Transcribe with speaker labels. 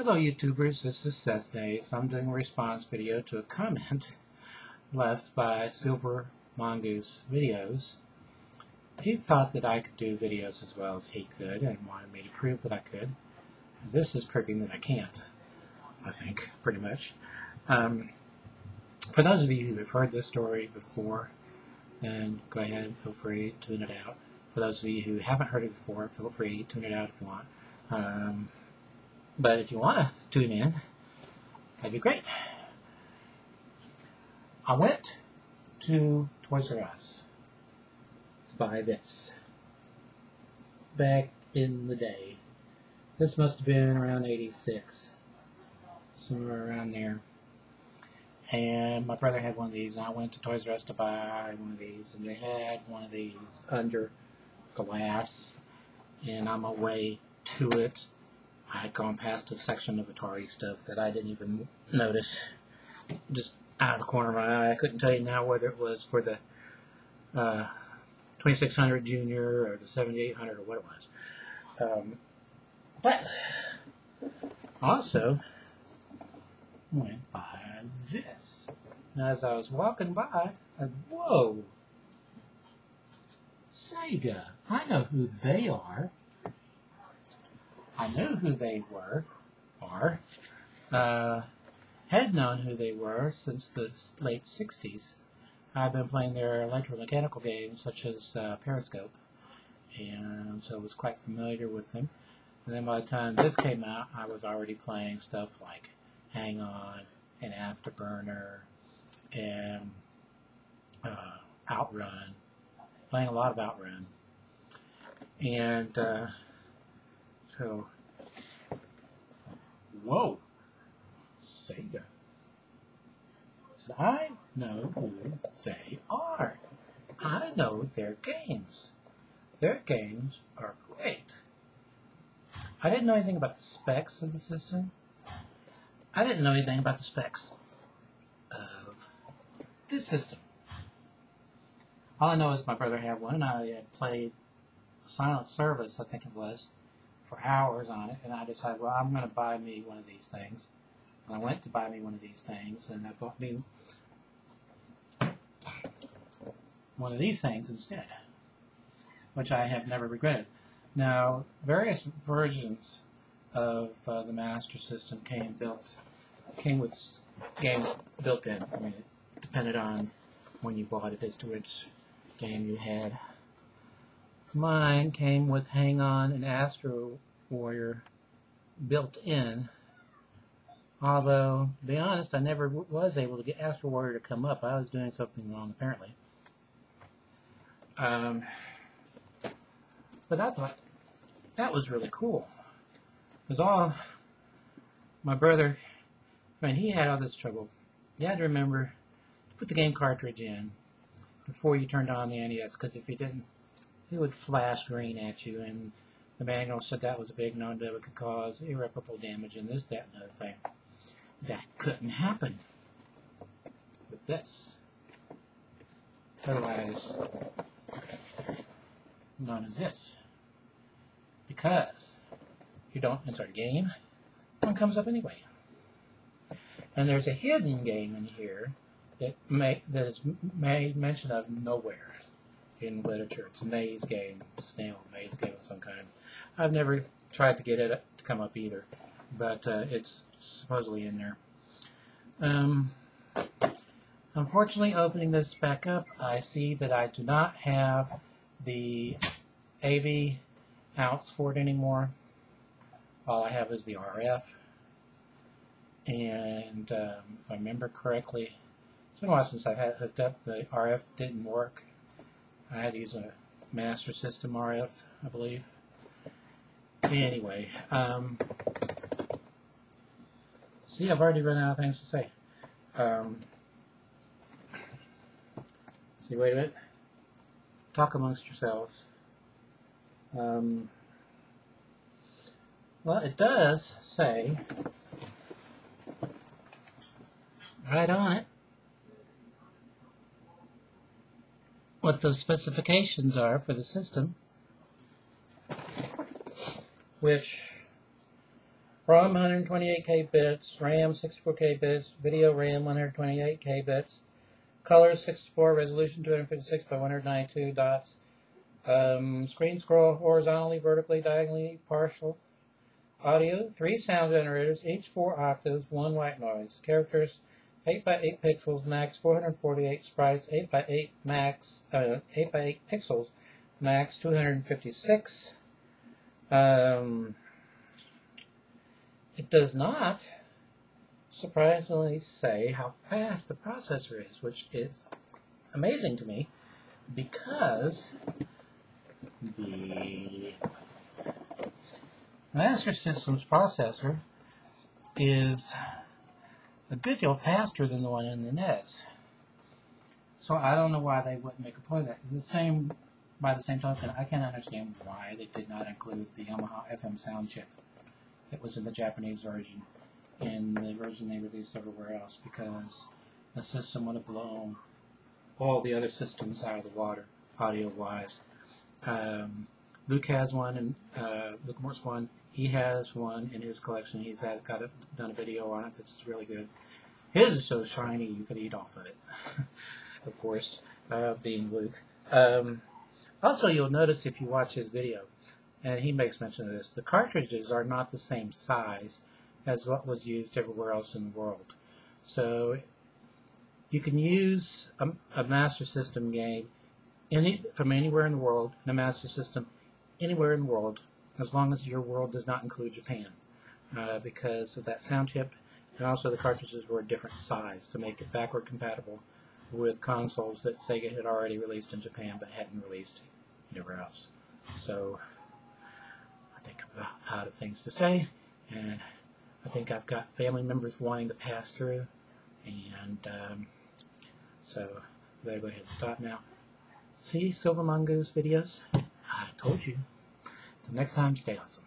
Speaker 1: Hello YouTubers, this is Cessnaace. I'm doing a response video to a comment left by Silver Mongoose Videos. He thought that I could do videos as well as he could and wanted me to prove that I could. This is proving that I can't, I think, pretty much. For those of you who have heard this story before, then go ahead and feel free to tune it out. For those of you who haven't heard it before, feel free to tune it out if you want. But if you want to tune in, that'd be great. I went to Toys R Us to buy this back in the day. This must have been around '86, somewhere around there. And my brother had one of these, and I went to Toys R Us to buy one of these, and they had one of these under glass, and on my way to it, I had gone past a section of Atari stuff that I didn't even notice. Just out of the corner of my eye. I couldn't tell you now whether it was for the 2600 Junior or the 7800 or what it was. But also went by this. And as I was walking by, I said, whoa, Sega. I know who they are. I knew who they had known who they were since the late 60s. I've been playing their electromechanical games such as Periscope, and so I was quite familiar with them. And then by the time this came out, I was already playing stuff like Hang On and Afterburner and Outrun, playing a lot of Outrun. And so, whoa, Sega. I know who they are. I know their games. Their games are great. I didn't know anything about the specs of the system. I didn't know anything about the specs of this system. All I know is my brother had one, and I had played Silent Service, I think it was, for hours on it, and I decided, well, I'm going to buy me one of these things. And I went to buy me one of these things, and I bought me one of these things instead, which I have never regretted. Now, various versions of the Master System came with games built in. I mean, it depended on when you bought it as to which game you had. Mine came with Hang On and Astro Warrior built in, although, to be honest, I never was able to get Astro Warrior to come up. I was doing something wrong, apparently. But I thought that was really cool. Because all my brother, I mean, he had all this trouble. You had to remember to put the game cartridge in before you turned on the NES, because if you didn't, it would flash green at you, and the manual said that was a big no-no. It could cause irreparable damage and this, that, and other thing. That couldn't happen with this. Otherwise known as this. Because you don't enter a game, one comes up anyway. And there's a hidden game in here that is made mention of nowhere in literature. It's a maze game, snail maze game of some kind. I've never tried to get it to come up either, but it's supposedly in there. Unfortunately, opening this back up, I see that I do not have the AV outs for it anymore. All I have is the RF, and if I remember correctly, it's been a while since I've had it hooked up. The RF didn't work. I had to use a Master System RF, I believe. Anyway, see, I've already run out of things to say. See, wait a minute. Talk amongst yourselves. Well, it does say right on it what those specifications are for the system, which ROM 128K bits, RAM 64K bits, video RAM 128K bits, color 64, resolution 256 by 192 dots, screen scroll horizontally, vertically, diagonally, partial. Audio, 3 sound generators, each 4 octaves, 1 white noise. Characters, 8 by 8 pixels, max 448 sprites, 8 by 8 max, 8 by 8 pixels, max 256. It does not surprisingly say how fast the processor is, which is amazing to me because the Master System's processor is a good deal faster than the one in the NES. So I don't know why they wouldn't make a point of that. By the same token, I can't understand why they did not include the Yamaha FM sound chip that was in the Japanese version in the version they released everywhere else, because the system would have blown all the other systems out of the water, audio-wise. Luke has one, and Luke Morse one. He has one in his collection. He's done a video on it that's really good. His is so shiny you could eat off of it, of course, being Luke. Also, you'll notice if you watch his video, and he makes mention of this, the cartridges are not the same size as what was used everywhere else in the world. So you can use a Master System game from anywhere in the world, in a Master System anywhere in the world, as long as your world does not include Japan, because of that sound chip, and also the cartridges were a different size to make it backward compatible with consoles that Sega had already released in Japan but hadn't released anywhere else. So I think I'm out of things to say, and I think I've got family members wanting to pass through, and so I better go ahead and stop now. See Silver Mongoose videos? I told you. Till next time, stay awesome.